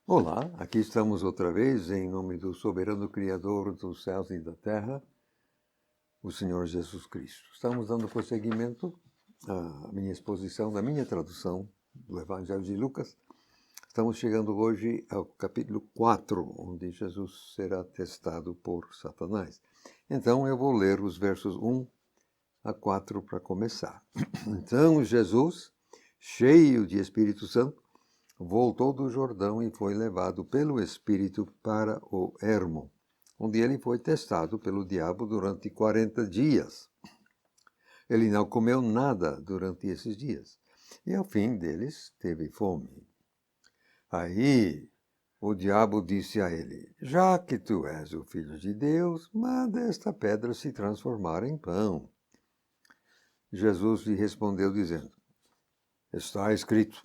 Olá, aqui estamos outra vez em nome do soberano Criador dos céus e da terra, o Senhor Jesus Cristo. Estamos dando prosseguimento à minha exposição, da minha tradução do Evangelho de Lucas. Estamos chegando hoje ao capítulo 4, onde Jesus será testado por Satanás. Então eu vou ler os versos 1 a 4 para começar. Então Jesus, cheio de Espírito Santo, voltou do Jordão e foi levado pelo Espírito para o Hermon, onde ele foi testado pelo diabo durante 40 dias. Ele não comeu nada durante esses dias, e ao fim deles teve fome. Aí o diabo disse a ele: Já que tu és o Filho de Deus, manda esta pedra se transformar em pão. Jesus lhe respondeu dizendo: Está escrito: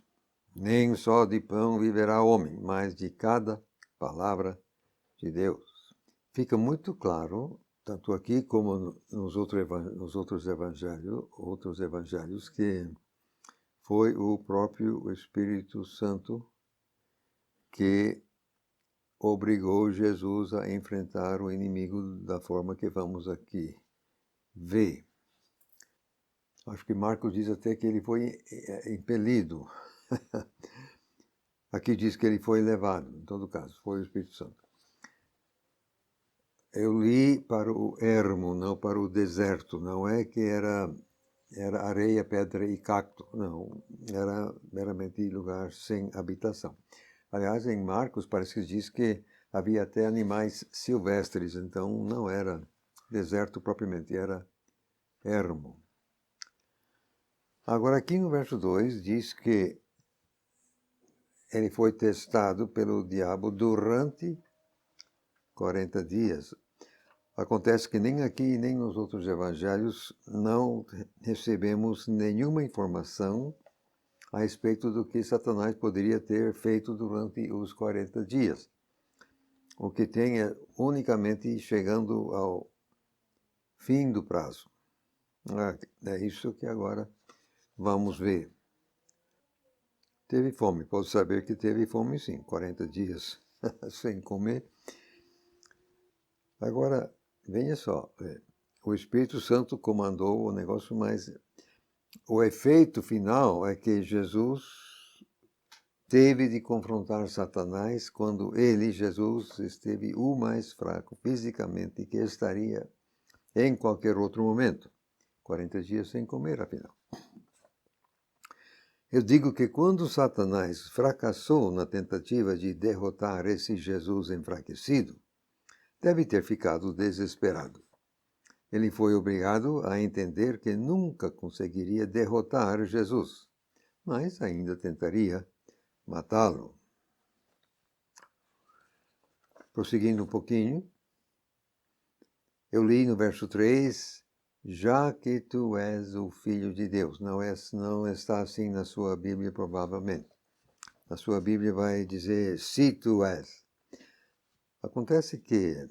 Nem só de pão viverá o homem, mas de cada palavra de Deus. Fica muito claro, tanto aqui como nos outros evangelhos, que foi o próprio Espírito Santo que obrigou Jesus a enfrentar o inimigo da forma que vamos aqui ver. Acho que Marcos diz até que ele foi impelido. Aqui diz que ele foi levado, em todo caso, foi o Espírito Santo. Eu li para o ermo, não para o deserto. Não é que era areia, pedra e cacto. Não, era meramente lugar sem habitação. Aliás, em Marcos parece que diz que havia até animais silvestres, então não era deserto propriamente, era ermo. Agora aqui no verso 2 diz que ele foi testado pelo diabo durante 40 dias. Acontece que nem aqui nem nos outros evangelhos não recebemos nenhuma informação a respeito do que Satanás poderia ter feito durante os 40 dias. O que tem é unicamente chegando ao fim do prazo. É isso que agora vamos ver. Teve fome, posso saber que teve fome sim, 40 dias sem comer. Agora, veja só, o Espírito Santo comandou o negócio, mas o efeito final é que Jesus teve de confrontar Satanás quando ele, Jesus, esteve o mais fraco fisicamente que estaria em qualquer outro momento. 40 dias sem comer, afinal. Eu digo que quando Satanás fracassou na tentativa de derrotar esse Jesus enfraquecido, deve ter ficado desesperado. Ele foi obrigado a entender que nunca conseguiria derrotar Jesus, mas ainda tentaria matá-lo. Prosseguindo um pouquinho, eu li no verso 3, já que tu és o Filho de Deus. Não está assim na sua Bíblia, provavelmente. A sua Bíblia vai dizer, se tu és. Acontece que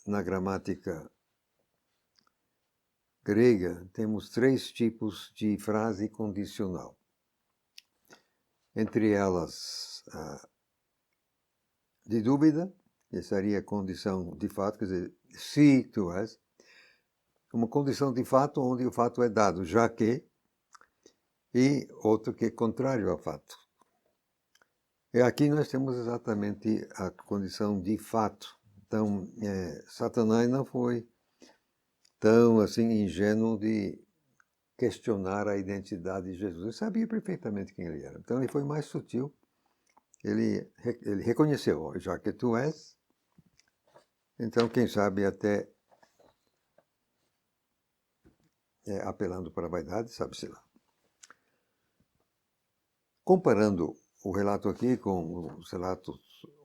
na gramática grega temos 3 tipos de frase condicional. Entre elas, de dúvida, que seria condição de fato, quer dizer, se tu és, uma condição de fato onde o fato é dado, já que, e outro que é contrário ao fato. E aqui nós temos exatamente a condição de fato. Então, Satanás não foi tão assim ingênuo de questionar a identidade de Jesus. Ele sabia perfeitamente quem ele era. Então ele foi mais sutil. Ele reconheceu, já que tu és, então quem sabe até apelando para a vaidade, sabe-se lá. Comparando o relato aqui com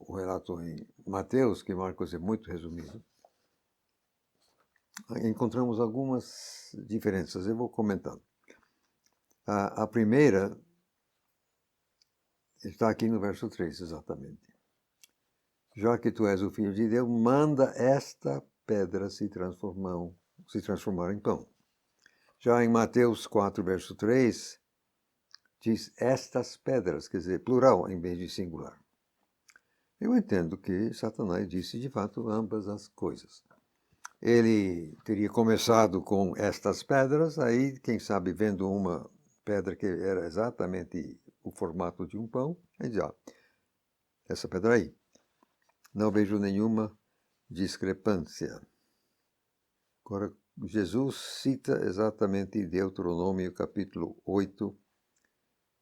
o relato em Mateus, que Marcos é muito resumido, encontramos algumas diferenças. Eu vou comentando. A primeira está aqui no verso 3, exatamente. Já que tu és o Filho de Deus, manda esta pedra se transformar em pão. Já em Mateus 4, verso 3, diz estas pedras, quer dizer, plural em vez de singular. Eu entendo que Satanás disse de fato ambas as coisas. Ele teria começado com estas pedras, aí, quem sabe, vendo uma pedra que era exatamente o formato de um pão, ele diz, essa pedra aí. Não vejo nenhuma discrepância. Agora, Jesus cita exatamente Deuteronômio capítulo 8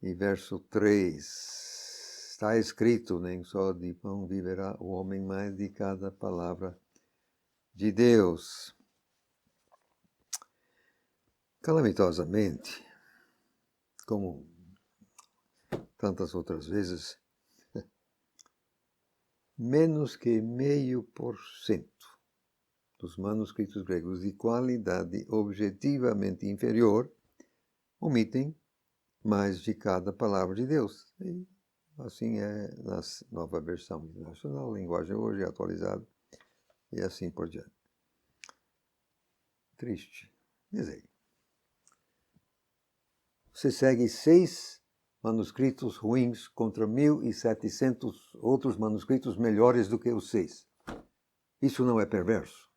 e verso 3. Está escrito, nem só de pão viverá o homem, mas de cada palavra de Deus. Calamitosamente, como tantas outras vezes, menos que 0,5% dos manuscritos gregos de qualidade objetivamente inferior omitem mais de cada palavra de Deus. E assim é na nova versão internacional, linguagem hoje atualizada, e assim por diante. Triste. Diz aí. Você segue 6 manuscritos ruins contra 1.700 outros manuscritos melhores do que os 6. Isso não é perverso?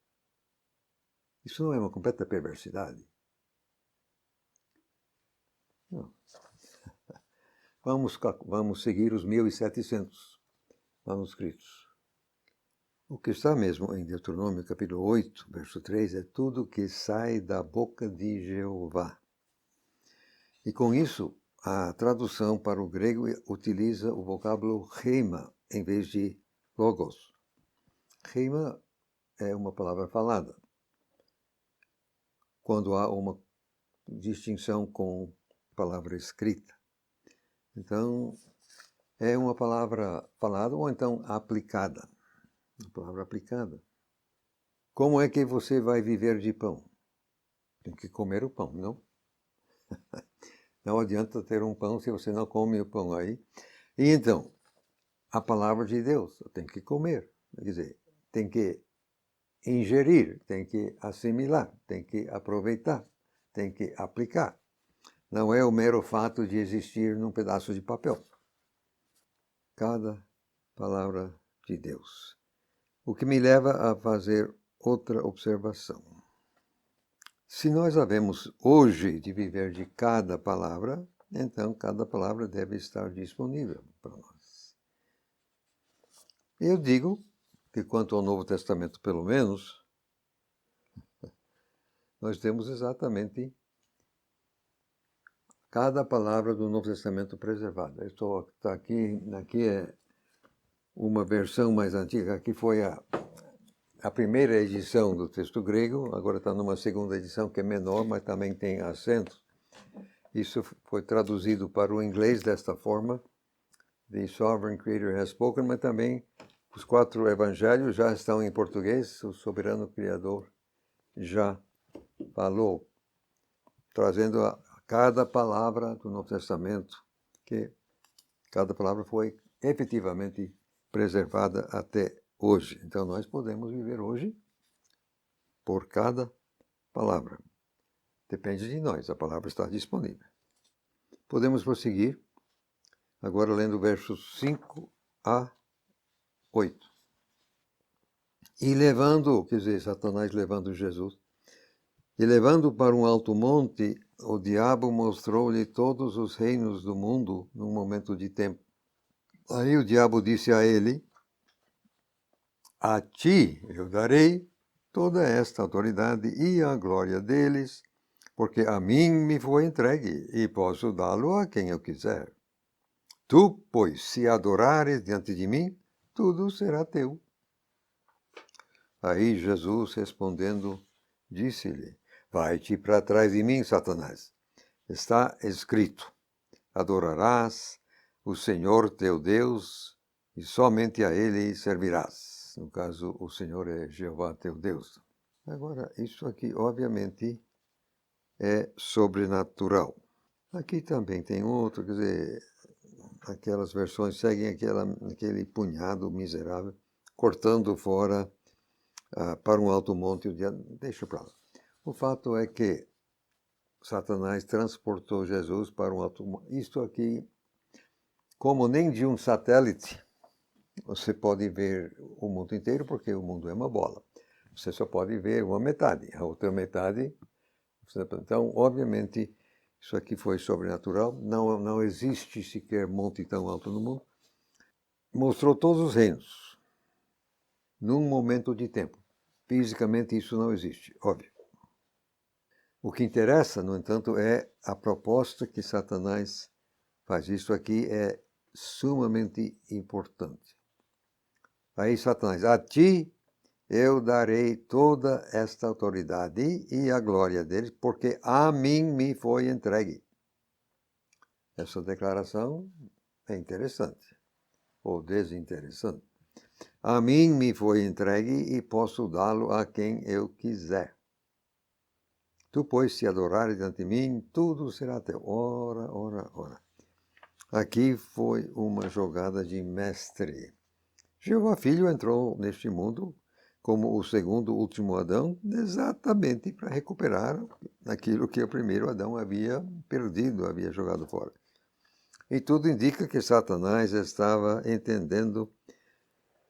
Isso não é uma completa perversidade? Não. Vamos seguir os 1.700 manuscritos. O que está mesmo em Deuteronômio capítulo 8, verso 3, é tudo que sai da boca de Jeová. E com isso, a tradução para o grego utiliza o vocábulo rema em vez de logos. Rema é uma palavra falada. Quando há uma distinção com palavra escrita. Então, é uma palavra falada ou então aplicada. Uma palavra aplicada. Como é que você vai viver de pão? Tem que comer o pão, não? Não adianta ter um pão se você não come o pão aí. E então, a palavra de Deus tem que comer. Quer dizer, tem que ingerir, tem que assimilar, tem que aproveitar, tem que aplicar. Não é o mero fato de existir num pedaço de papel. Cada palavra de Deus. O que me leva a fazer outra observação. Se nós havemos hoje de viver de cada palavra, então cada palavra deve estar disponível para nós. Eu digo que quanto ao Novo Testamento, pelo menos, nós temos exatamente cada palavra do Novo Testamento preservada. Está aqui é uma versão mais antiga. Aqui foi a primeira edição do texto grego, agora está numa segunda edição que é menor, mas também tem acentos. Isso foi traduzido para o inglês desta forma. The Sovereign Creator has spoken, mas também os 4 evangelhos já estão em português. O Soberano Criador já falou, trazendo a cada palavra do Novo Testamento, que cada palavra foi efetivamente preservada até hoje. Então, nós podemos viver hoje por cada palavra. Depende de nós, a palavra está disponível. Podemos prosseguir, agora lendo versos 5 a 8. E levando, quer dizer, Satanás levando Jesus, e levando para um alto monte, o diabo mostrou-lhe todos os reinos do mundo num momento de tempo. Aí o diabo disse a ele, a ti eu darei toda esta autoridade e a glória deles, porque a mim me foi entregue e posso dá-lo a quem eu quiser. Tu, pois, se adorares diante de mim, tudo será teu. Aí Jesus, respondendo, disse-lhe, vai-te para trás de mim, Satanás. Está escrito, adorarás o Senhor teu Deus e somente a Ele servirás. No caso, o Senhor é Jeová teu Deus. Agora, isso aqui, obviamente, é sobrenatural. Aqui também tem outro, quer dizer, aquelas versões seguem aquele punhado miserável, cortando fora para um alto monte. Deixa para lá. O fato é que Satanás transportou Jesus para um alto monte. Isto aqui, como nem de um satélite, você pode ver o mundo inteiro porque o mundo é uma bola. Você só pode ver uma metade, a outra metade... Então, obviamente, isso aqui foi sobrenatural. Não existe sequer monte tão alto no mundo. Mostrou todos os reinos num momento de tempo. Fisicamente isso não existe, óbvio. O que interessa, no entanto, é a proposta que Satanás faz. Isso aqui é sumamente importante. Aí Satanás, a ti eu darei toda esta autoridade e a glória deles, porque a mim me foi entregue. Essa declaração é interessante, ou desinteressante. A mim me foi entregue e posso dá-lo a quem eu quiser. Tu, pois, se adorares ante mim, tudo será teu. Ora, ora, ora. Aqui foi uma jogada de mestre. Jeová Filho entrou neste mundo como o segundo último Adão, exatamente para recuperar aquilo que o primeiro Adão havia perdido, havia jogado fora. E tudo indica que Satanás estava entendendo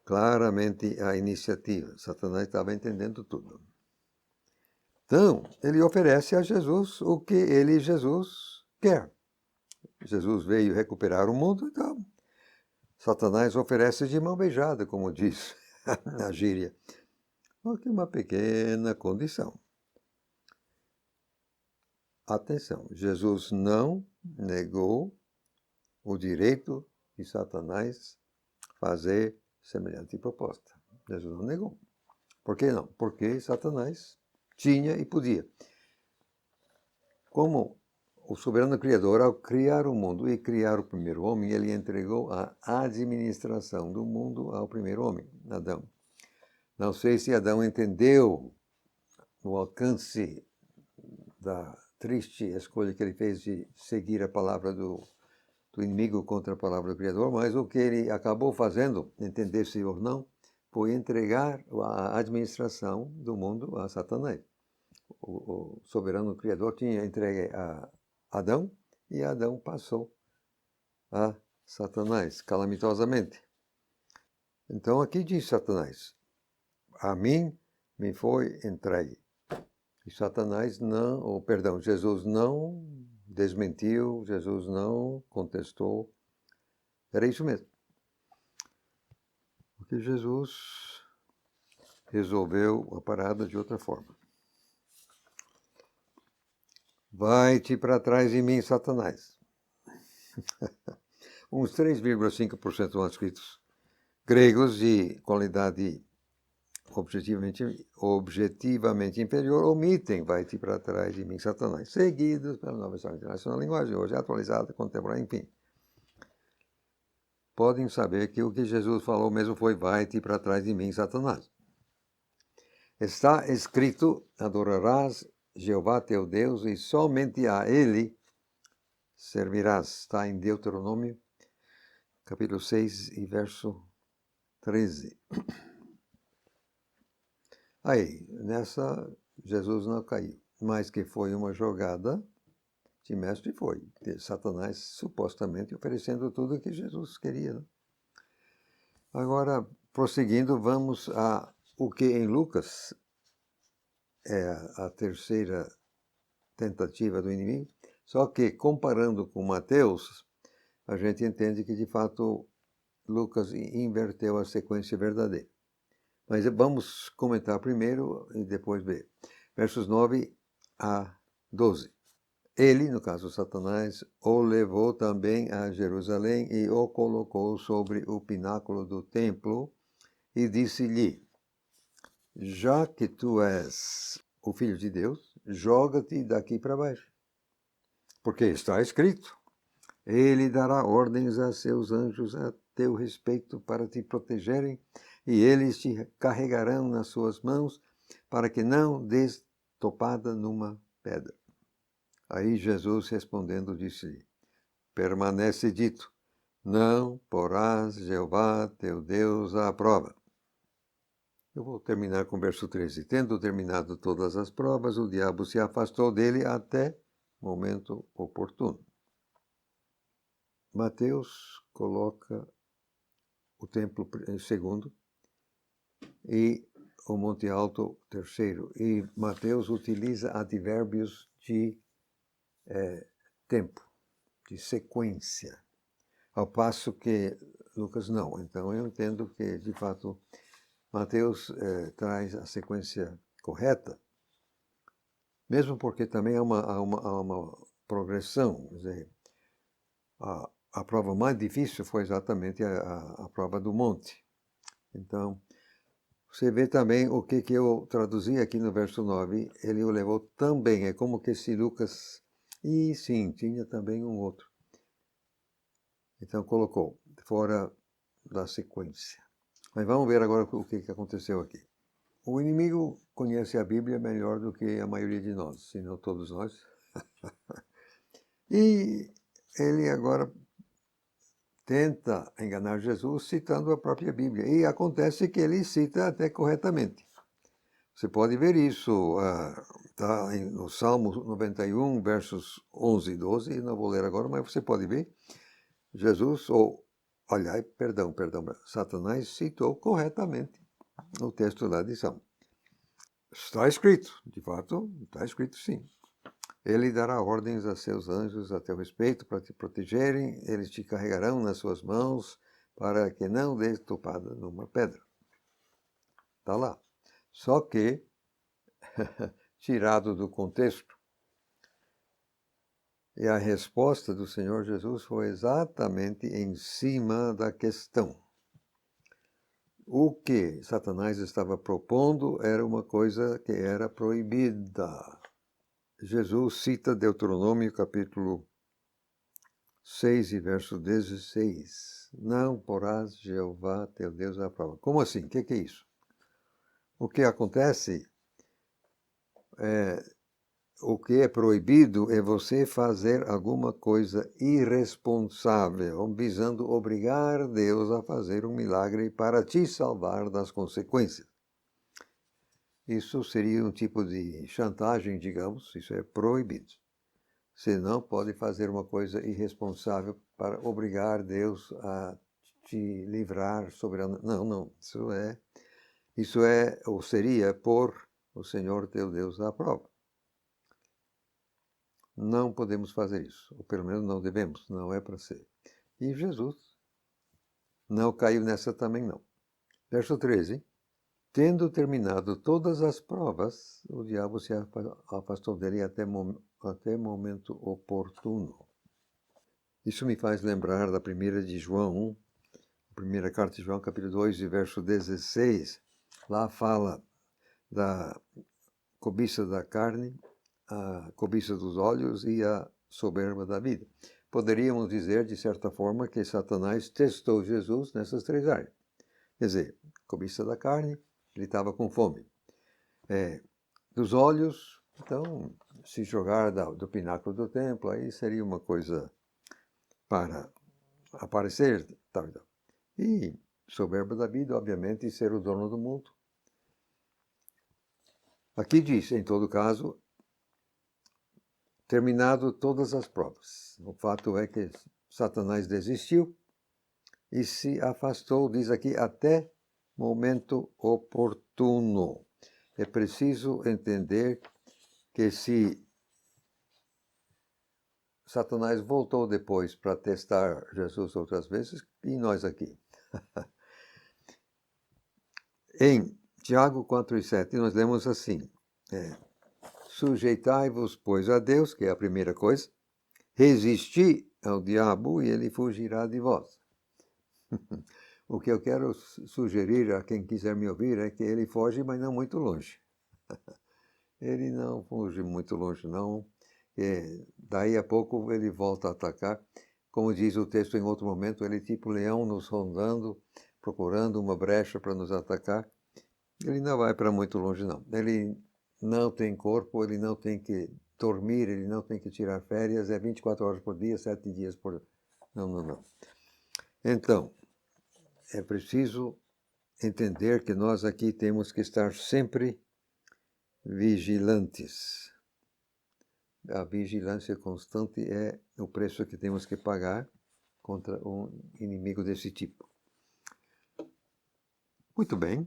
claramente a iniciativa. Satanás estava entendendo tudo. Então, ele oferece a Jesus o que Jesus quer. Jesus veio recuperar o mundo, então Satanás oferece de mão beijada, como diz na gíria. Só que uma pequena condição. Atenção, Jesus não negou o direito de Satanás fazer semelhante proposta. Jesus não negou. Por que não? Porque Satanás tinha e podia. Como o soberano Criador, ao criar o mundo e criar o primeiro homem, ele entregou a administração do mundo ao primeiro homem, Adão. Não sei se Adão entendeu o alcance da triste escolha que ele fez de seguir a palavra do inimigo contra a palavra do Criador, mas o que ele acabou fazendo, entender-se ou não, foi entregar a administração do mundo a Satanás. O soberano Criador tinha entregue a Adão e Adão passou a Satanás, calamitosamente. Então aqui diz Satanás, a mim me foi entregue. E Satanás não, ou perdão, Jesus não desmentiu, Jesus não contestou. Era isso mesmo. Porque Jesus resolveu a parada de outra forma. Vai-te para trás de mim, Satanás. Uns 3,5% são escritos gregos de qualidade objetivamente inferior omitem vai-te para trás de mim, Satanás, seguidos pela Nova Versão Internacional da Linguagem, hoje atualizada, contemporânea, enfim. Podem saber que o que Jesus falou mesmo foi vai-te para trás de mim, Satanás. Está escrito, adorarás Jeová teu Deus e somente a Ele servirás. Está em Deuteronômio, capítulo 6 e verso 13. Aí, nessa, Jesus não caiu, mas que foi uma jogada de mestre, foi. Satanás supostamente oferecendo tudo o que Jesus queria. Né? Agora, prosseguindo, vamos a o que em Lucas é a terceira tentativa do inimigo, só que comparando com Mateus, a gente entende que de fato Lucas inverteu a sequência verdadeira. Mas vamos comentar primeiro e depois ver. Versos 9 a 12. Ele, no caso Satanás, o levou também a Jerusalém e o colocou sobre o pináculo do templo e disse-lhe, já que tu és o Filho de Deus, joga-te daqui para baixo. Porque está escrito, ele dará ordens a seus anjos a teu respeito para te protegerem, e eles te carregarão nas suas mãos, para que não des topada numa pedra. Aí Jesus respondendo disse-lhe, permanece dito, não porás Jeová teu Deus à prova. Eu vou terminar com o verso 13. Tendo terminado todas as provas, o diabo se afastou dele até momento oportuno. Mateus coloca o templo segundo, e o Monte Alto terceiro. E Mateus utiliza advérbios de tempo, de sequência, ao passo que Lucas não. Então eu entendo que, de fato, Mateus traz a sequência correta, mesmo porque também há uma progressão. Quer dizer, a prova mais difícil foi exatamente a prova do monte. Então, você vê também o que eu traduzi aqui no verso 9, ele o levou também. É como que se Lucas... E sim, tinha também um outro. Então colocou fora da sequência. Mas vamos ver agora o que aconteceu aqui. O inimigo conhece a Bíblia melhor do que a maioria de nós, se não todos nós. E ele agora tenta enganar Jesus citando a própria Bíblia. E acontece que ele cita até corretamente. Você pode ver isso, tá no Salmo 91, versos 11 e 12, não vou ler agora, mas você pode ver. Jesus, Satanás citou corretamente o texto lá de Salmo. Está escrito, de fato, está escrito sim. Ele dará ordens a seus anjos a teu respeito para te protegerem, eles te carregarão nas suas mãos para que não dês topada numa pedra. Está lá. Só que, tirado do contexto, e a resposta do Senhor Jesus foi exatamente em cima da questão. O que Satanás estava propondo era uma coisa que era proibida. Jesus cita Deuteronômio capítulo 6 e verso 16. Não porás Jeová teu Deus à prova. Como assim? O que é isso? O que acontece o que é proibido é você fazer alguma coisa irresponsável, visando obrigar Deus a fazer um milagre para te salvar das consequências. Isso seria um tipo de chantagem, digamos, isso é proibido. Você não pode fazer uma coisa irresponsável para obrigar Deus a te livrar soberano. Não, isso é ou seria pôr o Senhor teu Deus à prova. Não podemos fazer isso, ou pelo menos não devemos, não é para ser. E Jesus não caiu nessa também não. Verso 13. Tendo terminado todas as provas, o diabo se afastou dele até momento oportuno. Isso me faz lembrar da primeira carta de João, capítulo 2, verso 16. Lá fala da cobiça da carne, a cobiça dos olhos e a soberba da vida. Poderíamos dizer, de certa forma, que Satanás testou Jesus nessas três áreas. Quer dizer, cobiça da carne, ele estava com fome. Dos olhos, então, se jogar do pináculo do templo, aí seria uma coisa para aparecer, tal. E soberba da vida, obviamente, ser o dono do mundo. Aqui diz, em todo caso, terminado todas as provas. O fato é que Satanás desistiu e se afastou, diz aqui, até momento oportuno. É preciso entender que se Satanás voltou depois para testar Jesus outras vezes, e nós aqui. Em Tiago 4:7 nós lemos assim, sujeitai-vos, pois, a Deus, que é a primeira coisa, resisti ao diabo e ele fugirá de vós. O que eu quero sugerir a quem quiser me ouvir é que ele foge, mas não muito longe. Ele não foge muito longe, não. Daí a pouco ele volta a atacar. Como diz o texto em outro momento, ele tipo leão nos rondando, procurando uma brecha para nos atacar. Ele não vai para muito longe, não. Ele não tem corpo, ele não tem que dormir, ele não tem que tirar férias, é 24 horas por dia, 7 dias por... Não. Então, é preciso entender que nós aqui temos que estar sempre vigilantes. A vigilância constante é o preço que temos que pagar contra um inimigo desse tipo. Muito bem.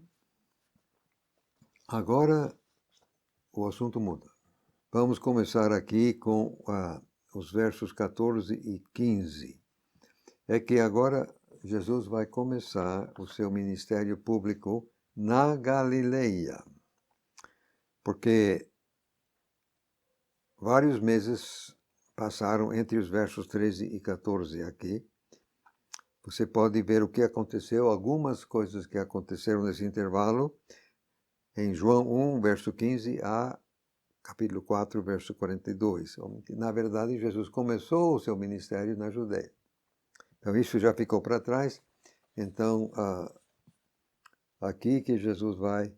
Agora o assunto muda. Vamos começar aqui com os versos 14 e 15. É que agora Jesus vai começar o seu ministério público na Galileia. Porque vários meses passaram entre os versos 13 e 14 aqui. Você pode ver o que aconteceu, algumas coisas que aconteceram nesse intervalo, em João 1, verso 15, a capítulo 4, verso 42. Na verdade, Jesus começou o seu ministério na Judeia. Então, isso já ficou para trás. Então, aqui que Jesus vai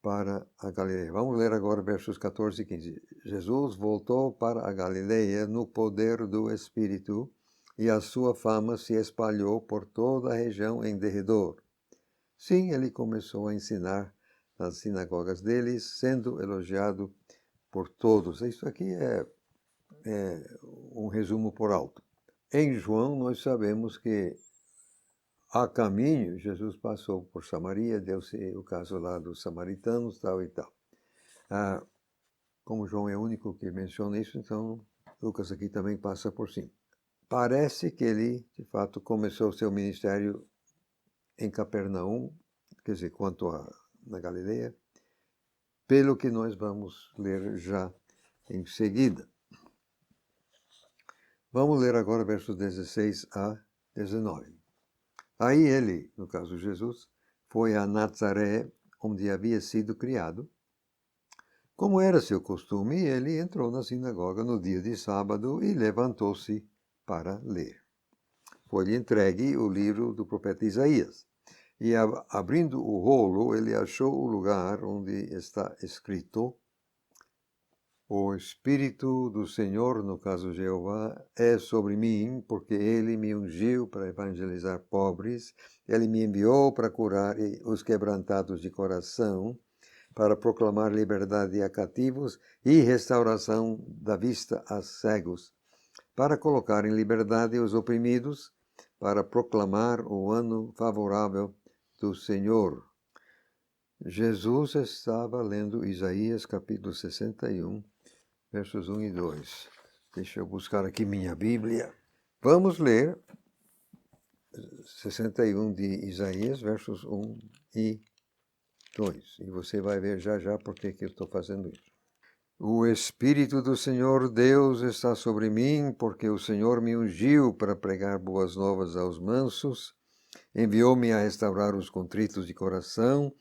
para a Galileia. Vamos ler agora versos 14 e 15. Jesus voltou para a Galileia no poder do Espírito, e a sua fama se espalhou por toda a região em derredor. Sim, ele começou a ensinar nas sinagogas deles, sendo elogiado por todos. Isso aqui é um resumo por alto. Em João, nós sabemos que a caminho, Jesus passou por Samaria, deu-se o caso lá dos samaritanos, tal e tal. Como João é o único que menciona isso, então Lucas aqui também passa por cima. Parece que ele, de fato, começou seu ministério em Capernaum, quer dizer, na Galileia, pelo que nós vamos ler já em seguida. Vamos ler agora versos 16 a 19. Aí ele, no caso Jesus, foi a Nazaré, onde havia sido criado. Como era seu costume, ele entrou na sinagoga no dia de sábado e levantou-se para ler. Foi-lhe entregue o livro do profeta Isaías. E abrindo o rolo, ele achou o lugar onde está escrito: O Espírito do Senhor, no caso Jeová, é sobre mim, porque ele me ungiu para evangelizar pobres, ele me enviou para curar os quebrantados de coração, para proclamar liberdade a cativos e restauração da vista a cegos, para colocar em liberdade os oprimidos, para proclamar o ano favorável do Senhor. Jesus estava lendo Isaías capítulo 61, versos 1 e 2. Deixa eu buscar aqui minha Bíblia. Vamos ler 61 de Isaías, versos 1 e 2. E você vai ver já já por que eu estou fazendo isso. O Espírito do Senhor Deus está sobre mim, porque o Senhor me ungiu para pregar boas novas aos mansos, enviou-me a restaurar os contritos de coração,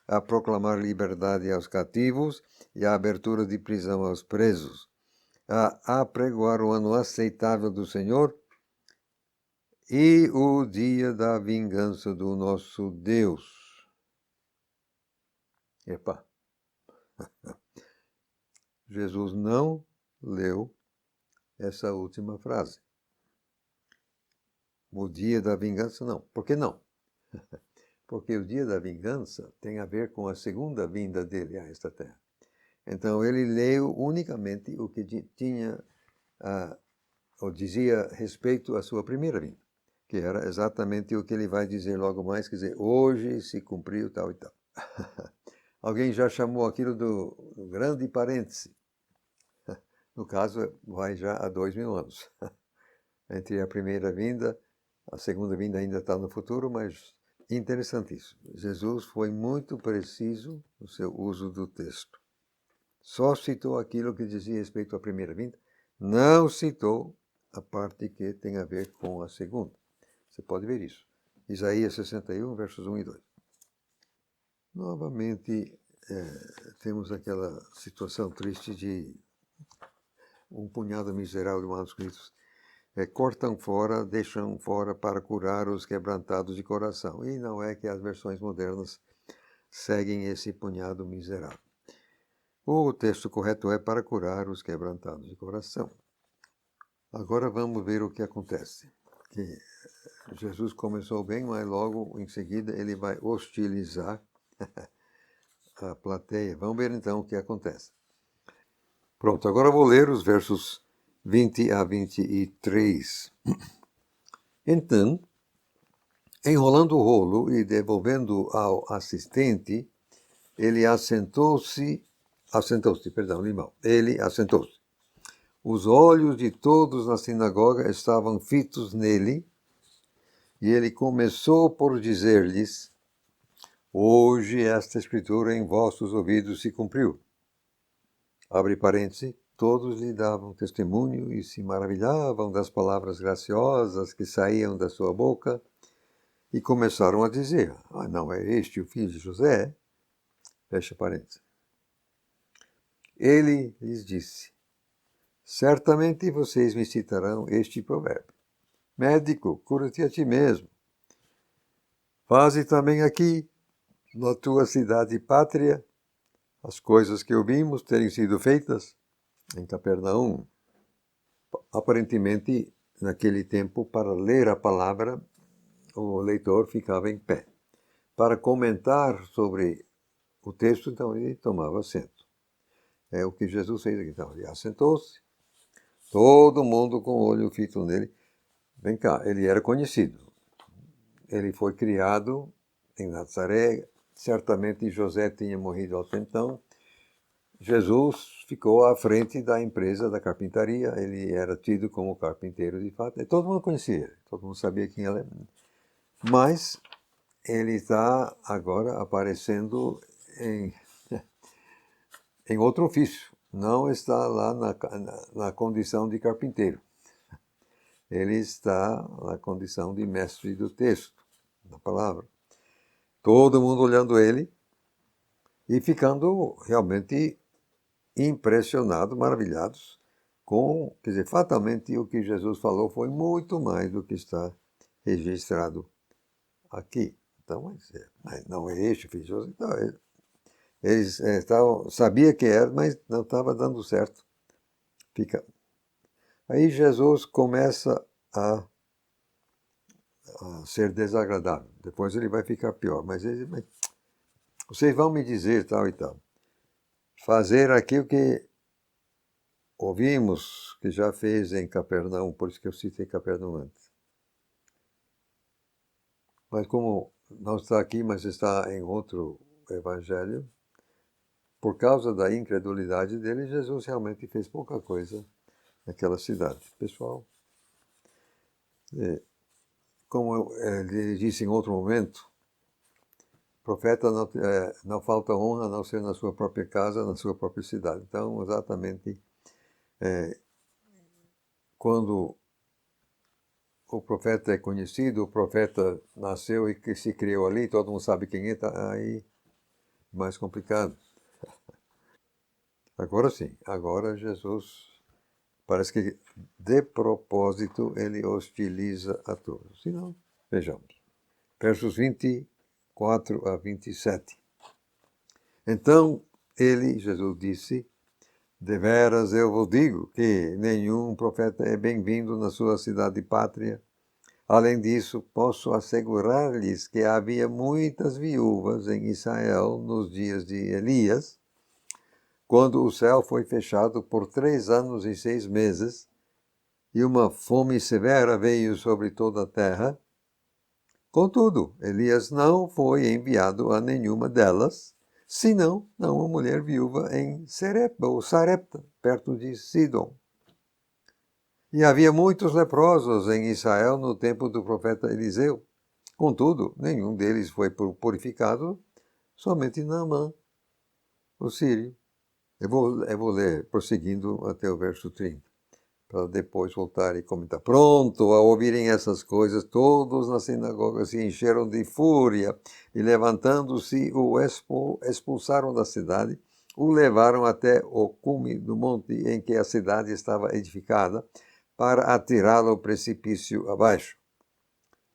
a proclamar liberdade aos cativos e a abertura de prisão aos presos, a apregoar o ano aceitável do Senhor e o dia da vingança do nosso Deus. Epa! Jesus não leu essa última frase. O dia da vingança, não. Por que não? Porque o dia da vingança tem a ver com a segunda vinda dele a esta terra. Então, ele leu unicamente o que tinha, ou dizia respeito à sua primeira vinda, que era exatamente o que ele vai dizer logo mais, quer dizer, hoje se cumpriu tal e tal. Alguém já chamou aquilo do grande parêntese. No caso, vai já há 2000 anos. Entre a primeira vinda, a segunda vinda ainda está no futuro, mas interessantíssimo. Jesus foi muito preciso no seu uso do texto. Só citou aquilo que dizia respeito à primeira vinda, não citou a parte que tem a ver com a segunda. Você pode ver isso. Isaías 61, versos 1 e 2. Novamente, temos aquela situação triste de um punhado miserável de manuscritos. Cortam fora, deixam fora para curar os quebrantados de coração. E não é que as versões modernas seguem esse punhado miserável. O texto correto é para curar os quebrantados de coração. Agora vamos ver o que acontece. Que Jesus começou bem, mas logo em seguida ele vai hostilizar a plateia. Vamos ver então o que acontece. Pronto, agora eu vou ler os versos 20 a 23. Então, Enrolando o rolo e devolvendo ao assistente, ele assentou-se, ele assentou-se. Os olhos de todos na sinagoga estavam fitos nele, e ele começou por dizer-lhes: hoje esta escritura em vossos ouvidos se cumpriu. Abre parênteses, todos lhe davam testemunho e se maravilhavam das palavras graciosas que saíam da sua boca e começaram a dizer: não é este o filho de José? Fecha parênteses. Ele lhes disse: certamente vocês me citarão este provérbio: médico, cura-te a ti mesmo. Faze também aqui, na tua cidade pátria, as coisas que ouvimos terem sido feitas em Capernaum. Aparentemente, naquele tempo, para ler a palavra, o leitor ficava em pé. Para comentar sobre o texto, então, ele tomava assento. É o que Jesus fez aqui. Então, ele assentou-se, todo mundo com o olho fito nele. Vem cá, ele era conhecido. Ele foi criado em Nazaré. Certamente José tinha morrido ao então. Jesus ficou à frente da empresa da carpintaria. Ele era tido como carpinteiro de fato. E todo mundo conhecia ele, todo mundo sabia quem ele era. Mas ele está agora aparecendo em outro ofício. Não está lá na condição de carpinteiro. Ele está na condição de mestre do texto, da palavra. Todo mundo olhando ele e ficando realmente impressionados, maravilhados com, quer dizer, fatalmente o que Jesus falou foi muito mais do que está registrado aqui. Então, não é este o filho de José. Então, eles sabia que era, mas não estava dando certo. Aí Jesus começa a ser desagradável. Depois ele vai ficar pior. Mas vocês vão me dizer tal e tal. Fazer aquilo que ouvimos que já fez em Capernaum, por isso que eu citei Capernaum antes. Mas como não está aqui, mas está em outro evangelho, por causa da incredulidade dele, Jesus realmente fez pouca coisa naquela cidade. Pessoal, como ele disse em outro momento, profeta não falta honra a não ser na sua própria casa, na sua própria cidade. Então, exatamente, quando o profeta é conhecido, o profeta nasceu e que se criou ali, todo mundo sabe quem é, tá aí mais complicado. Agora sim, agora Jesus parece que de propósito ele hostiliza a todos. Se não, vejamos. Versos 24 a 27. Então ele, Jesus, disse: deveras eu vos digo que nenhum profeta é bem-vindo na sua cidade pátria. Além disso, posso assegurar-lhes que havia muitas viúvas em Israel nos dias de Elias, quando o céu foi fechado por 3 anos e 6 meses, e uma fome severa veio sobre toda a terra. Contudo, Elias não foi enviado a nenhuma delas, senão a uma mulher viúva em Sarepta, perto de Sidom. E havia muitos leprosos em Israel no tempo do profeta Eliseu. Contudo, nenhum deles foi purificado, somente Naamã, o sírio. Eu vou ler, prosseguindo até o verso 30, para depois voltar e comentar. Pronto, ao ouvirem essas coisas, todos na sinagoga se encheram de fúria e, levantando-se, o expulsaram da cidade, o levaram até o cume do monte em que a cidade estava edificada, para atirá-lo ao precipício abaixo.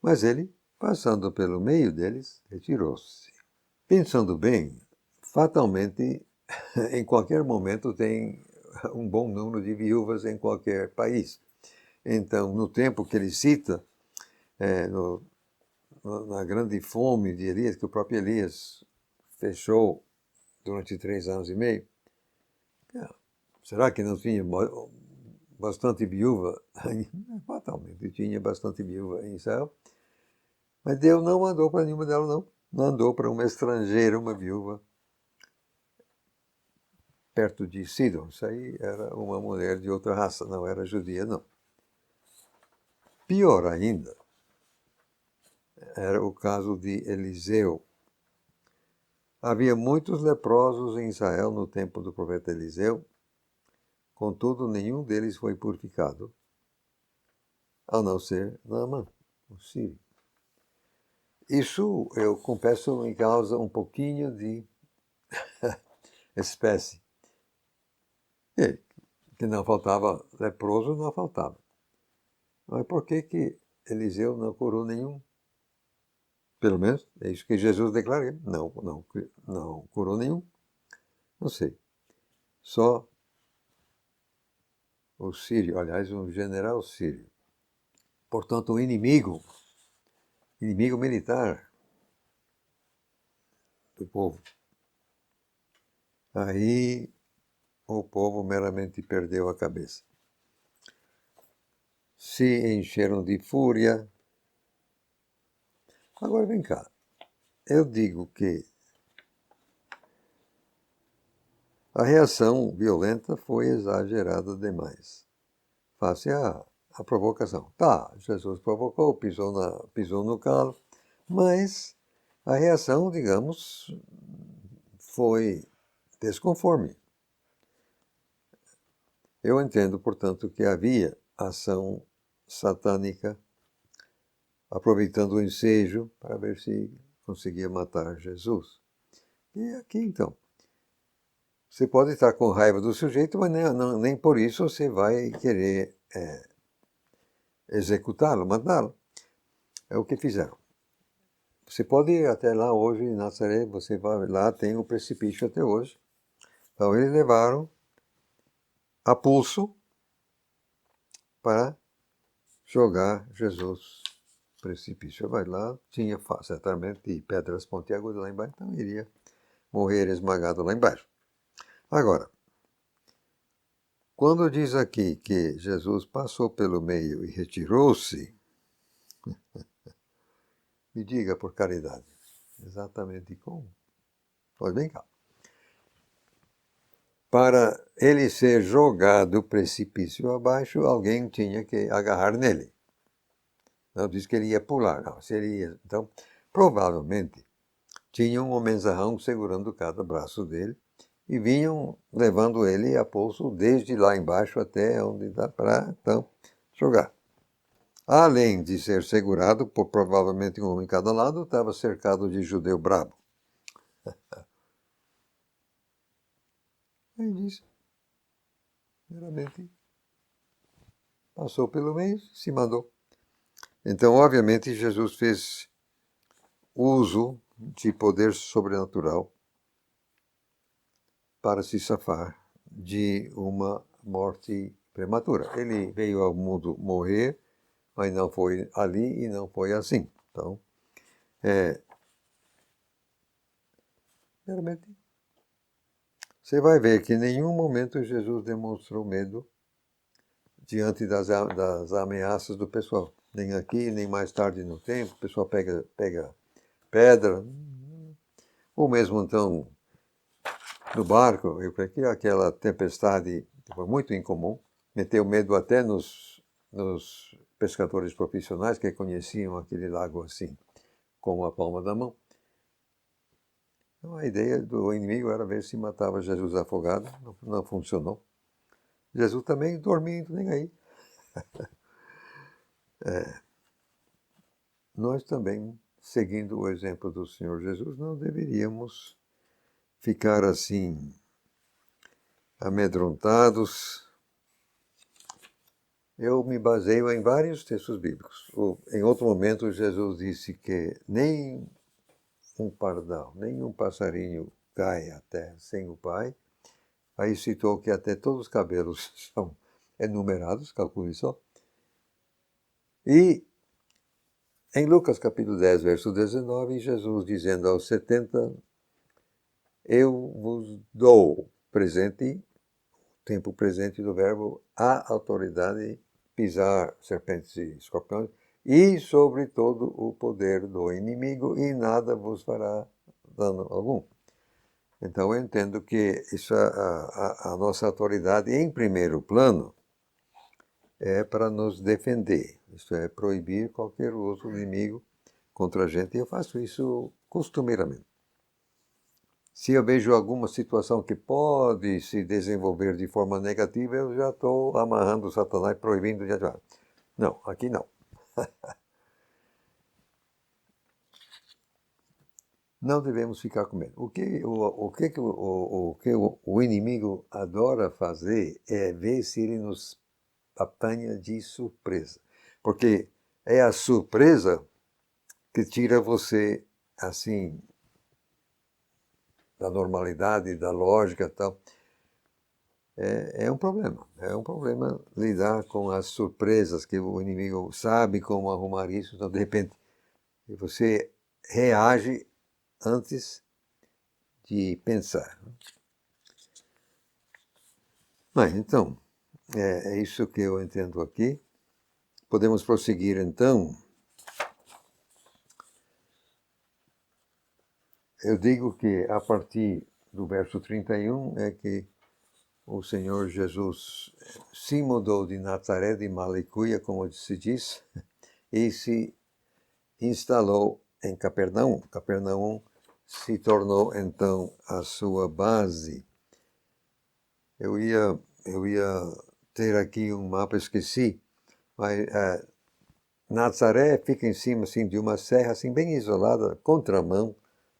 Mas ele, passando pelo meio deles, retirou-se. Pensando bem, fatalmente, em qualquer momento tem um bom número de viúvas em qualquer país. Então, no tempo que ele cita, na grande fome de Elias, que o próprio Elias fechou durante 3 anos e meio, será que não tinha bastante viúva? Fatalmente tinha bastante viúva em Israel. Mas Deus não mandou para nenhuma delas, não. Mandou para uma estrangeira, uma viúva, perto de Sidon. Isso aí era uma mulher de outra raça, não era judia, não. Pior ainda, era o caso de Eliseu. Havia muitos leprosos em Israel no tempo do profeta Eliseu, contudo, nenhum deles foi purificado, a não ser Naamã, o sírio. Isso, eu confesso, me causa um pouquinho de espécie. E, que não faltava leproso, não faltava. Mas por que Eliseu não curou nenhum? Pelo menos é isso que Jesus declarou. Não curou nenhum. Não sei. Só o sírio, aliás, um general sírio. Portanto, um inimigo militar do povo. Aí o povo meramente perdeu a cabeça. Se encheram de fúria. Agora vem cá. Eu digo que a reação violenta foi exagerada demais. Face à provocação. Tá, Jesus provocou, pisou no calo, mas a reação, digamos, foi desconforme. Eu entendo, portanto, que havia ação satânica, aproveitando o ensejo para ver se conseguia matar Jesus. E aqui, então, você pode estar com raiva do sujeito, mas nem por isso você vai querer executá-lo, matá-lo. É o que fizeram. Você pode ir até lá hoje, em Nazaré, você vai lá, tem o precipício até hoje. Então, eles levaram a pulso para jogar Jesus no precipício. Vai lá, tinha certamente pedras pontiagudas lá embaixo, então iria morrer esmagado lá embaixo. Agora, quando diz aqui que Jesus passou pelo meio e retirou-se, me diga por caridade, exatamente como? Pois bem cá. Para ele ser jogado do precipício abaixo, alguém tinha que agarrar nele. Não diz que ele ia pular, não. Se ele ia, então, provavelmente, tinha um homenzarrão segurando cada braço dele e vinham levando ele a pulso desde lá embaixo até onde dá para, então, jogar. Além de ser segurado por provavelmente um homem em cada lado, estava cercado de judeu brabo. Aí disse, primeiramente, passou pelo meio, se mandou. Então, obviamente, Jesus fez uso de poder sobrenatural para se safar de uma morte prematura. Ele veio ao mundo morrer, mas não foi ali e não foi assim. Então, realmente, você vai ver que em nenhum momento Jesus demonstrou medo diante das ameaças do pessoal. Nem aqui, nem mais tarde no tempo, o pessoal pega pedra, ou mesmo então no barco, eu creio que aquela tempestade foi muito incomum, meteu medo até nos pescadores profissionais que conheciam aquele lago assim, como a palma da mão. Então a ideia do inimigo era ver se matava Jesus afogado, não funcionou. Jesus também dormindo, nem aí. Nós também, seguindo o exemplo do Senhor Jesus, não deveríamos ficar assim amedrontados. Eu me baseio em vários textos bíblicos. Em outro momento, Jesus disse que nem um pardal, nem um passarinho cai à terra sem o Pai. Aí citou que até todos os cabelos são enumerados, calcule só. E em Lucas capítulo 10, verso 19, Jesus dizendo aos 70, eu vos dou presente, tempo presente do verbo, a autoridade de pisar serpentes e escorpiões e sobre todo o poder do inimigo, e nada vos fará dano algum. Então eu entendo que isso, a nossa autoridade, em primeiro plano, é para nos defender. Isto é, proibir qualquer uso inimigo contra a gente. E eu faço isso costumeiramente. Se eu vejo alguma situação que pode se desenvolver de forma negativa, eu já estou amarrando Satanás, proibindo de atuar. Não, aqui não. Não devemos ficar com medo. O que o inimigo adora fazer é ver se ele nos apanha de surpresa. Porque é a surpresa que tira você, assim, da normalidade, da lógica e tal. É um problema. É um problema lidar com as surpresas que o inimigo sabe como arrumar isso. Então, de repente, você reage antes de pensar. Mas, então, é isso que eu entendo aqui. Podemos prosseguir, então. Eu digo que a partir do verso 31 é que o Senhor Jesus se mudou de Nazaré, de Malicuia, como se diz, e se instalou em Capernaum. Capernaum se tornou, então, a sua base. Eu ia ter aqui um mapa, esqueci, mas Nazaré fica em cima assim, de uma serra assim, bem isolada, contramão.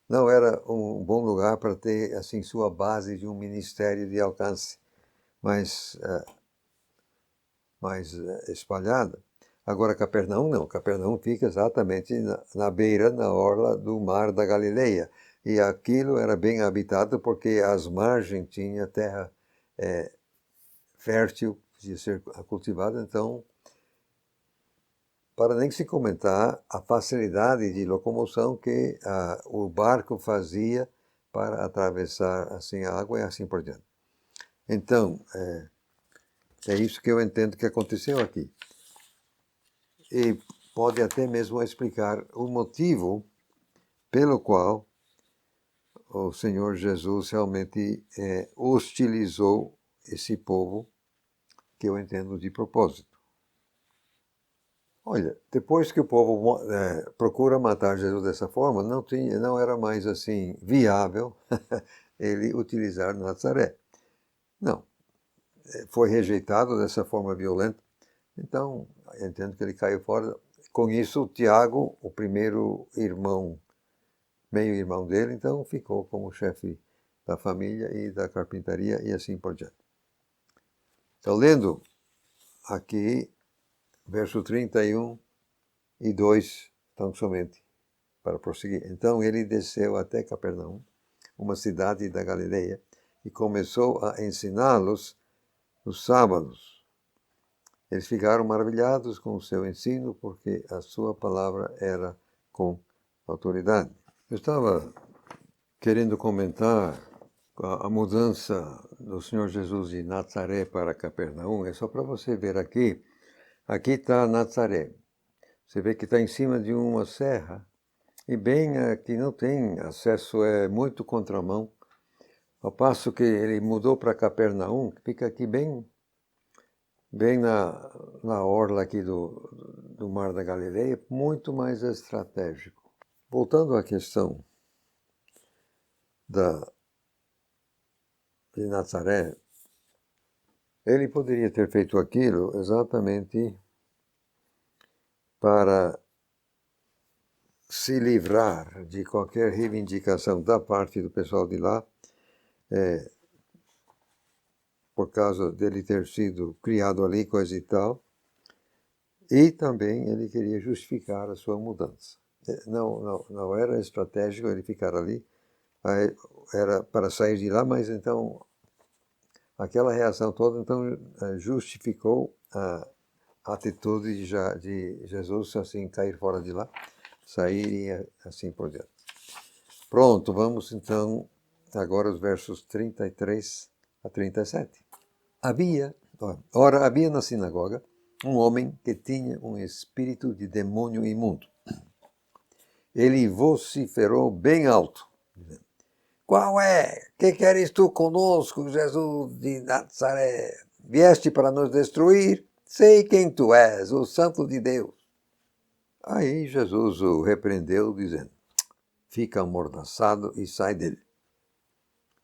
Não era um bom lugar para ter assim sua base de um ministério de alcance mais espalhada. Agora, Capernaum não. Capernaum fica exatamente na beira, na orla do mar da Galileia. E aquilo era bem habitado porque as margens tinha terra fértil, podia ser cultivada. Então, para nem se comentar a facilidade de locomoção que o barco fazia para atravessar assim a água e assim por diante. Então, é isso que eu entendo que aconteceu aqui. E pode até mesmo explicar o motivo pelo qual o Senhor Jesus realmente hostilizou esse povo, que eu entendo de propósito. Olha, depois que o povo procura matar Jesus dessa forma, não era mais assim viável ele utilizar Nazaré. Não, foi rejeitado dessa forma violenta. Então, eu entendo que ele caiu fora. Com isso, Tiago, o primeiro irmão, meio-irmão dele, então ficou como chefe da família e da carpintaria e assim por diante. Então, lendo aqui, verso 31 e 2, tão somente, para prosseguir. Então ele desceu até Capernaum, uma cidade da Galileia, e começou a ensiná-los nos sábados. Eles ficaram maravilhados com o seu ensino, porque a sua palavra era com autoridade. Eu estava querendo comentar a mudança do Senhor Jesus de Nazaré para Capernaum. É só para você ver aqui. Aqui está Nazaré. Você vê que está em cima de uma serra. E bem aqui não tem acesso, é muito contramão. Ao passo que ele mudou para Capernaum, que fica aqui bem na orla aqui do Mar da Galileia, muito mais estratégico. Voltando à questão de Nazaré, ele poderia ter feito aquilo exatamente para se livrar de qualquer reivindicação da parte do pessoal de lá, por causa dele ter sido criado ali, coisa e tal, e também ele queria justificar a sua mudança. Não era estratégico ele ficar ali, era para sair de lá, mas então aquela reação toda então justificou a atitude de Jesus assim cair fora de lá, sair e assim por diante. Pronto, vamos então agora os versos 33 a 37. Havia na sinagoga um homem que tinha um espírito de demônio imundo. Ele vociferou bem alto, dizendo: Qual é? Que queres tu conosco, Jesus de Nazaré? Vieste para nos destruir? Sei quem tu és, o Santo de Deus. Aí Jesus o repreendeu, dizendo: Fica amordaçado e sai dele.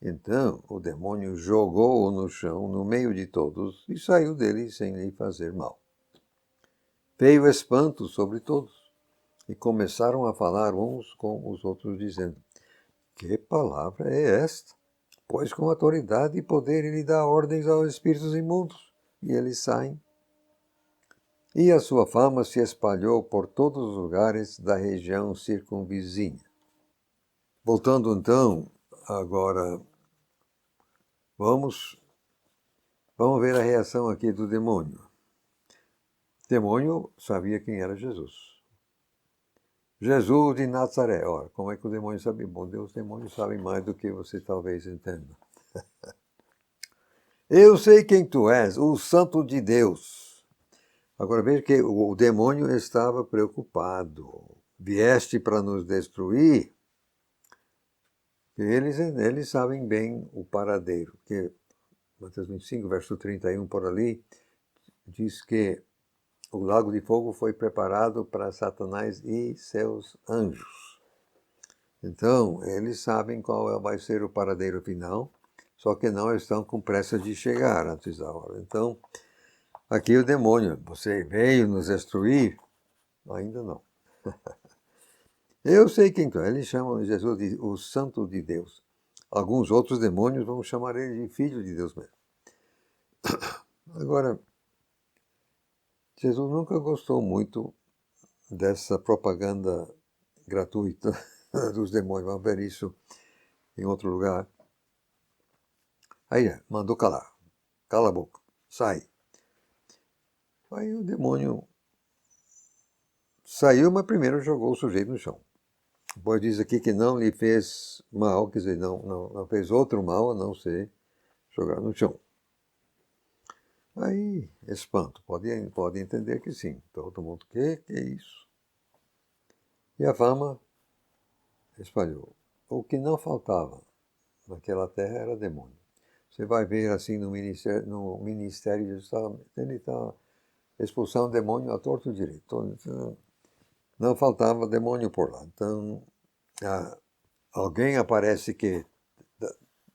Então o demônio jogou-o no chão, no meio de todos, e saiu dele sem lhe fazer mal. Veio espanto sobre todos, e começaram a falar uns com os outros, dizendo: Que palavra é esta? Pois com autoridade e poder ele dá ordens aos espíritos imundos, e eles saem. E a sua fama se espalhou por todos os lugares da região circunvizinha. Voltando então, agora, vamos ver a reação aqui do demônio. O demônio sabia quem era Jesus. Jesus de Nazaré. Ora, como é que o demônio sabe? Bom, Deus, os demônios sabem mais do que você talvez entenda. Eu sei quem tu és, o Santo de Deus. Agora veja que o demônio estava preocupado. Vieste para nos destruir. Eles sabem bem o paradeiro. Que Mateus 25, verso 31 por ali, diz que o lago de fogo foi preparado para Satanás e seus anjos. Então, eles sabem qual vai ser o paradeiro final, só que não estão com pressa de chegar antes da hora. Então, aqui o demônio: Você veio nos destruir? Ainda não. Eu sei quem tu é. Eles chamam Jesus de o Santo de Deus. Alguns outros demônios vão chamar ele de Filho de Deus mesmo. Agora, Jesus nunca gostou muito dessa propaganda gratuita dos demônios. Vamos ver isso em outro lugar. Aí, mandou calar. Cala a boca. Sai. Aí o demônio saiu, mas primeiro jogou o sujeito no chão. Depois diz aqui que não lhe fez mal, quer dizer, não fez outro mal a não ser jogar no chão. Aí, espanto. Pode entender que sim. Todo mundo, que é isso? E a fama espalhou. O que não faltava naquela terra era demônio. Você vai ver assim no ministério de Jesus, ele está expulsando demônio a torto e direito. Então, não faltava demônio por lá. Então, alguém aparece que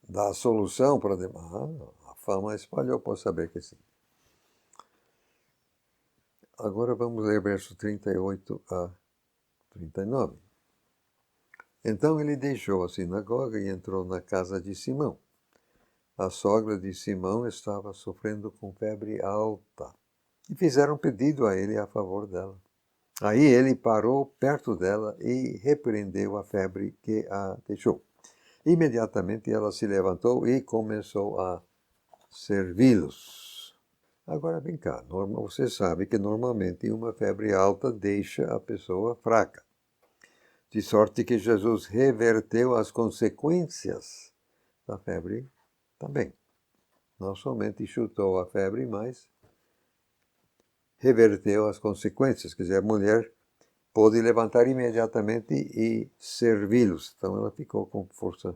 dá a solução para demônio. A fama espalhou, posso saber que sim. Agora vamos ler verso 38 a 39. Então ele deixou a sinagoga e entrou na casa de Simão. A sogra de Simão estava sofrendo com febre alta e fizeram pedido a ele a favor dela. Aí ele parou perto dela e repreendeu a febre que a deixou. Imediatamente ela se levantou e começou a servi-los. Agora vem cá, você sabe que normalmente uma febre alta deixa a pessoa fraca. De sorte que Jesus reverteu as consequências da febre também. Não somente chutou a febre, mas reverteu as consequências. Quer dizer, a mulher pôde levantar imediatamente e servi-los. Então ela ficou com força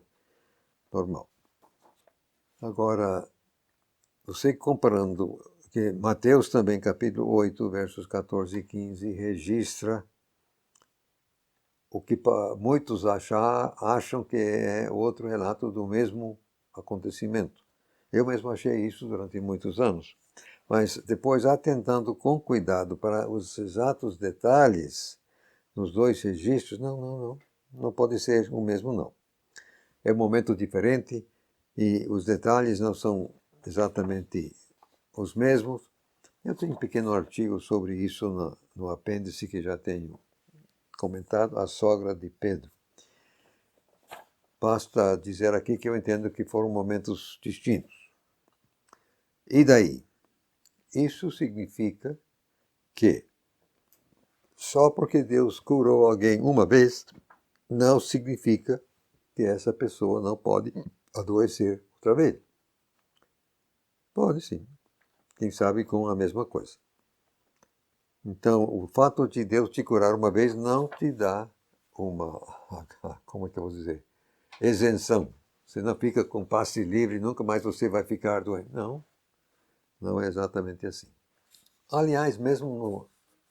normal. Agora, você comparando, que Mateus também, capítulo 8, versos 14 e 15, registra o que muitos acham que é outro relato do mesmo acontecimento. Eu mesmo achei isso durante muitos anos. Mas depois, atentando com cuidado para os exatos detalhes nos dois registros, não pode ser o mesmo, não. É um momento diferente e os detalhes não são exatamente os mesmos. Eu tenho um pequeno artigo sobre isso no apêndice que já tenho comentado, a sogra de Pedro. Basta dizer aqui que eu entendo que foram momentos distintos. E daí? Isso significa que só porque Deus curou alguém uma vez, não significa que essa pessoa não pode adoecer outra vez. Pode sim. Quem sabe com a mesma coisa. Então, o fato de Deus te curar uma vez não te dá uma, como é que eu vou dizer, isenção. Você não fica com passe livre, nunca mais você vai ficar doente. Não, não é exatamente assim. Aliás, mesmo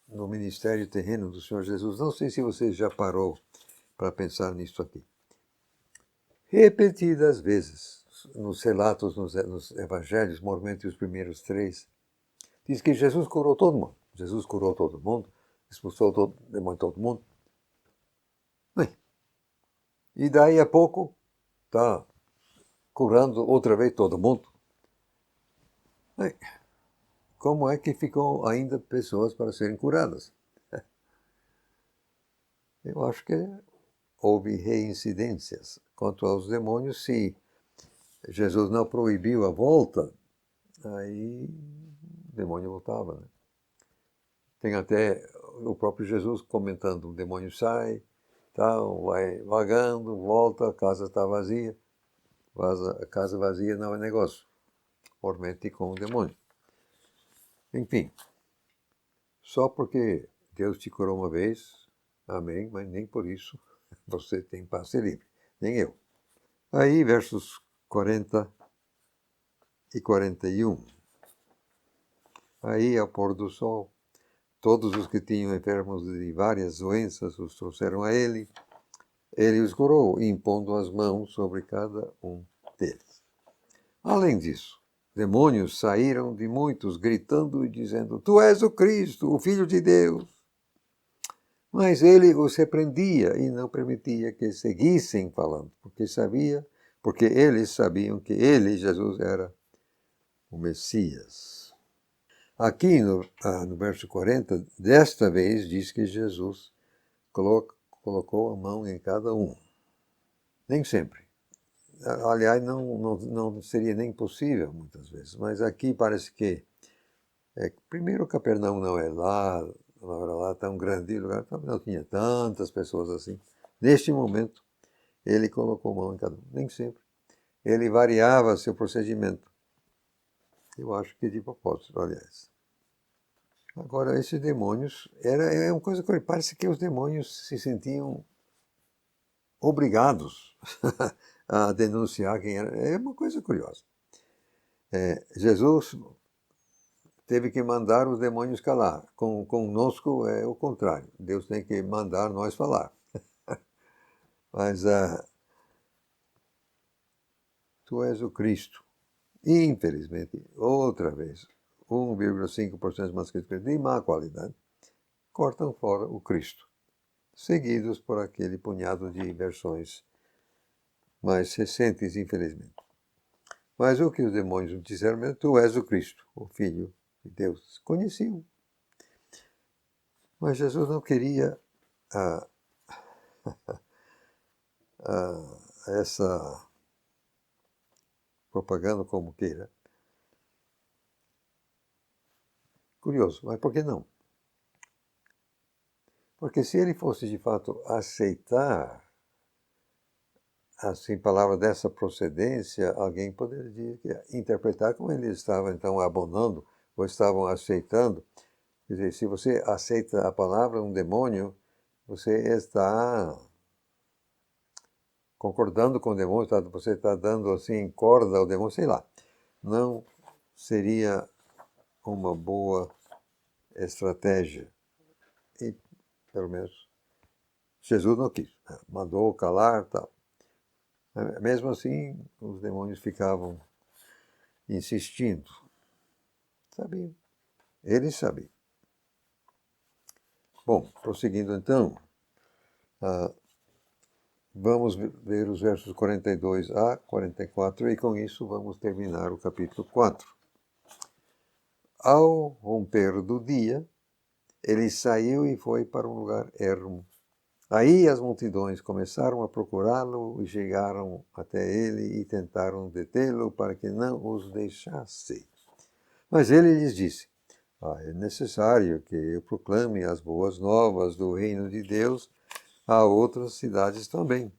no ministério terreno do Senhor Jesus, não sei se você já parou para pensar nisso aqui. Repetidas vezes, nos relatos, nos evangelhos, mormente os primeiros 3, diz que Jesus curou todo mundo. Jesus curou todo mundo, expulsou todo demônio todo mundo. Bem, e daí a pouco está curando outra vez todo mundo. Bem, como é que ficou ainda pessoas para serem curadas? Eu acho que houve reincidências. Quanto aos demônios, se Jesus não proibiu a volta, aí o demônio voltava, né? Tem até o próprio Jesus comentando, o demônio sai, tal, vai vagando, volta, a casa está vazia. A casa vazia não é negócio. Ormente com o demônio. Enfim, só porque Deus te curou uma vez, amém, mas nem por isso você tem passe livre, nem eu. Aí, versos 40 e 41. Aí, ao pôr do sol, todos os que tinham enfermos de várias doenças os trouxeram a ele. Ele os curou, impondo as mãos sobre cada um deles. Além disso, demônios saíram de muitos, gritando e dizendo: Tu és o Cristo, o Filho de Deus. Mas ele os repreendia e não permitia que seguissem falando, porque eles sabiam que ele, Jesus, era o Messias. Aqui no verso 40, desta vez diz que Jesus colocou a mão em cada um. Nem sempre. Aliás, não seria nem possível muitas vezes, mas aqui parece que, primeiro, Capernaum não era lá tão grande lugar, não tinha tantas pessoas assim. Neste momento, ele colocou a mão em cada um, nem sempre. Ele variava seu procedimento. Eu acho que de propósito, aliás. Agora, esses demônios, é uma coisa que parece que os demônios se sentiam obrigados a denunciar quem era. É uma coisa curiosa. Jesus teve que mandar os demônios calar. Conosco é o contrário. Deus tem que mandar nós falar. Mas tu és o Cristo. Infelizmente, outra vez, 1,5% dos manuscritos de má qualidade cortam fora o Cristo, seguidos por aquele punhado de versões mais recentes, infelizmente. Mas o que os demônios disseram, tu és o Cristo, o Filho de Deus. Conheciam. Mas Jesus não queria essa propaganda como queira. Curioso, mas por que não? Porque se ele fosse de fato aceitar, assim, palavra dessa procedência, alguém poderia interpretar como ele estava então abonando ou estavam aceitando. Quer dizer, se você aceita a palavra de um demônio, você está concordando com o demônio, você está dando assim corda ao demônio, sei lá. Não seria uma boa estratégia. E, pelo menos, Jesus não quis. Mandou calar, tal. Mesmo assim, os demônios ficavam insistindo. Sabiam. Eles sabiam. Bom, prosseguindo então, vamos ver os versos 42 a 44 e com isso vamos terminar o capítulo 4. Ao romper do dia, ele saiu e foi para um lugar ermo. Aí as multidões começaram a procurá-lo e chegaram até ele e tentaram detê-lo para que não os deixasse. Mas ele lhes disse: é necessário que eu proclame as boas novas do reino de Deus a outras cidades também,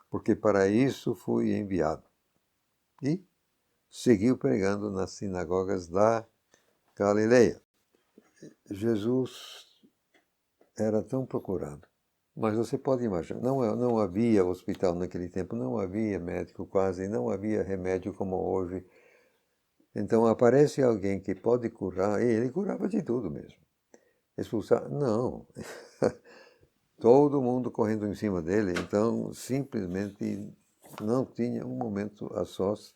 porque para isso fui enviado. E seguiu pregando nas sinagogas da Galileia. Jesus era tão procurado. Mas você pode imaginar, não havia hospital naquele tempo, não havia médico quase, não havia remédio como hoje. Então aparece alguém que pode curar, e ele curava de tudo mesmo. Expulsar, não. Todo mundo correndo em cima dele, então simplesmente não tinha um momento a sós.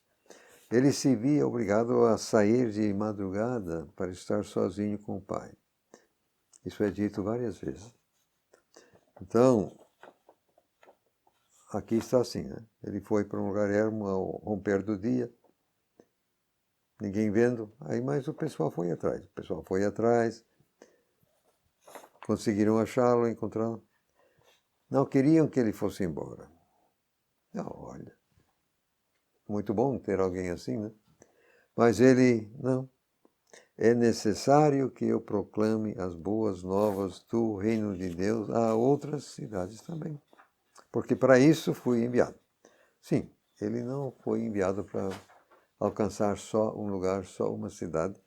Ele se via obrigado a sair de madrugada para estar sozinho com o Pai. Isso é dito várias vezes. Então, aqui está assim, né? Ele foi para um lugar ermo ao romper do dia, ninguém vendo, aí mais o pessoal foi atrás. O pessoal foi atrás, conseguiram achá-lo, encontrá-lo. Não queriam que ele fosse embora. Não, olha, muito bom ter alguém assim, né? Mas ele, não. É necessário que eu proclame as boas novas do reino de Deus a outras cidades também. Porque para isso fui enviado. Sim, ele não foi enviado para alcançar só um lugar, só uma cidade.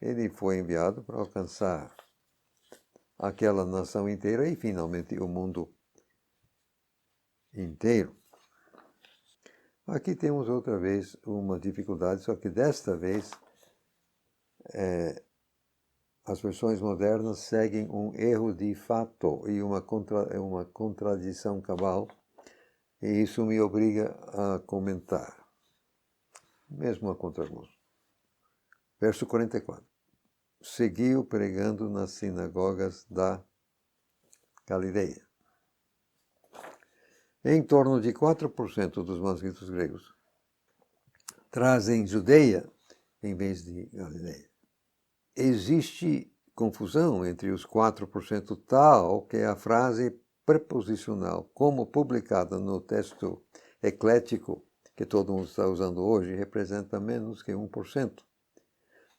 Ele foi enviado para alcançar aquela nação inteira e, finalmente, o mundo inteiro. Aqui temos outra vez uma dificuldade, só que desta vez as versões modernas seguem um erro de fato e uma contradição cabal, e isso me obriga a comentar, mesmo a contragosto. Verso 44. Seguiu pregando nas sinagogas da Galileia. Em torno de 4% dos manuscritos gregos trazem Judeia em vez de Galileia. Existe confusão entre os 4% tal que a frase preposicional, como publicada no texto eclético que todo mundo está usando hoje, representa menos que 1%.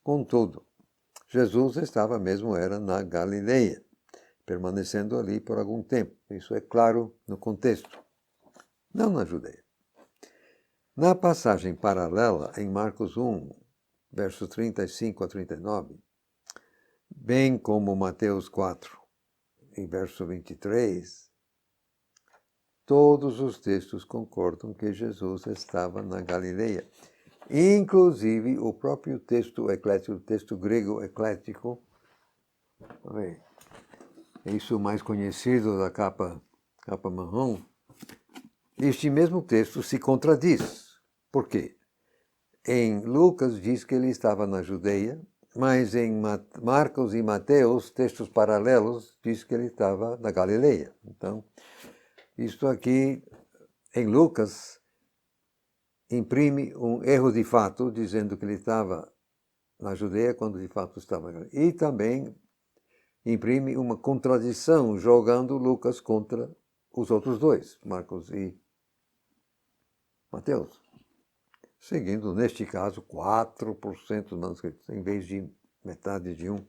Contudo, Jesus era na Galileia, permanecendo ali por algum tempo. Isso é claro no contexto, não na Judeia. Na passagem paralela, em Marcos 1, versos 35 a 39, bem como Mateus 4, em verso 23, todos os textos concordam que Jesus estava na Galileia. Inclusive, o próprio texto eclético, o texto grego eclético, é isso mais conhecido da capa marrom, este mesmo texto se contradiz. Por quê? Em Lucas diz que ele estava na Judeia, mas em Marcos e Mateus, textos paralelos, diz que ele estava na Galileia. Então, isto aqui, em Lucas, imprime um erro de fato, dizendo que ele estava na Judeia quando de fato estava na Galileia. E também imprime uma contradição, jogando Lucas contra os outros dois, Marcos e Mateus. Seguindo, neste caso, 4% dos manuscritos, em vez de metade de um.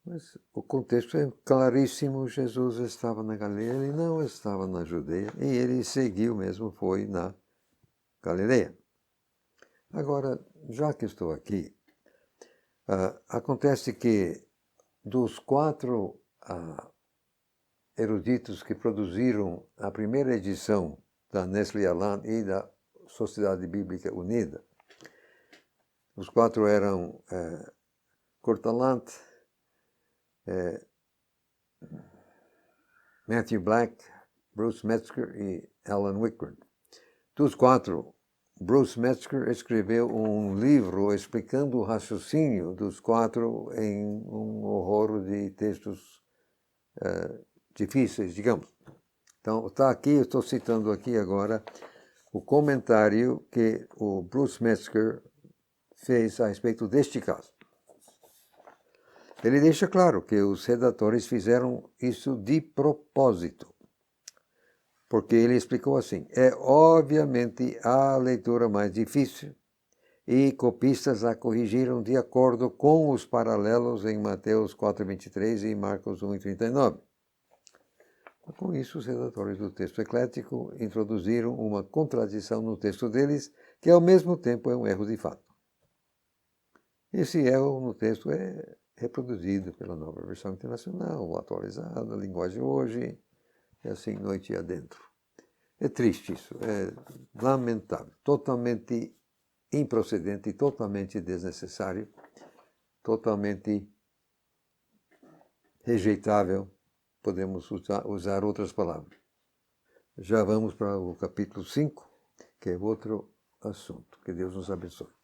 Mas o contexto é claríssimo, Jesus estava na Galileia, ele não estava na Judeia, e ele seguiu mesmo, foi na Galileia. Agora, já que estou aqui, acontece que dos 4 eruditos que produziram a primeira edição da Nestle Aland e da Sociedade Bíblica Unida, os 4 eram Courtauld, Matthew Black, Bruce Metzger e Alan Whitcomb. Dos 4, Bruce Metzger escreveu um livro explicando o raciocínio dos 4 em um horror de textos difíceis, digamos. Então, está aqui, eu estou citando aqui agora o comentário que o Bruce Metzger fez a respeito deste caso. Ele deixa claro que os redatores fizeram isso de propósito, porque ele explicou assim: é obviamente a leitura mais difícil e copistas a corrigiram de acordo com os paralelos em Mateus 4,23 e Marcos 1,39. Com isso, os redatores do texto eclético introduziram uma contradição no texto deles, que ao mesmo tempo é um erro de fato. Esse erro no texto é reproduzido pela Nova Versão Internacional, atualizada, linguagem hoje, é assim, noite adentro. É triste isso, é lamentável, totalmente improcedente, totalmente desnecessário, totalmente rejeitável, podemos usar outras palavras. Já vamos para o capítulo 5, que é outro assunto. Que Deus nos abençoe.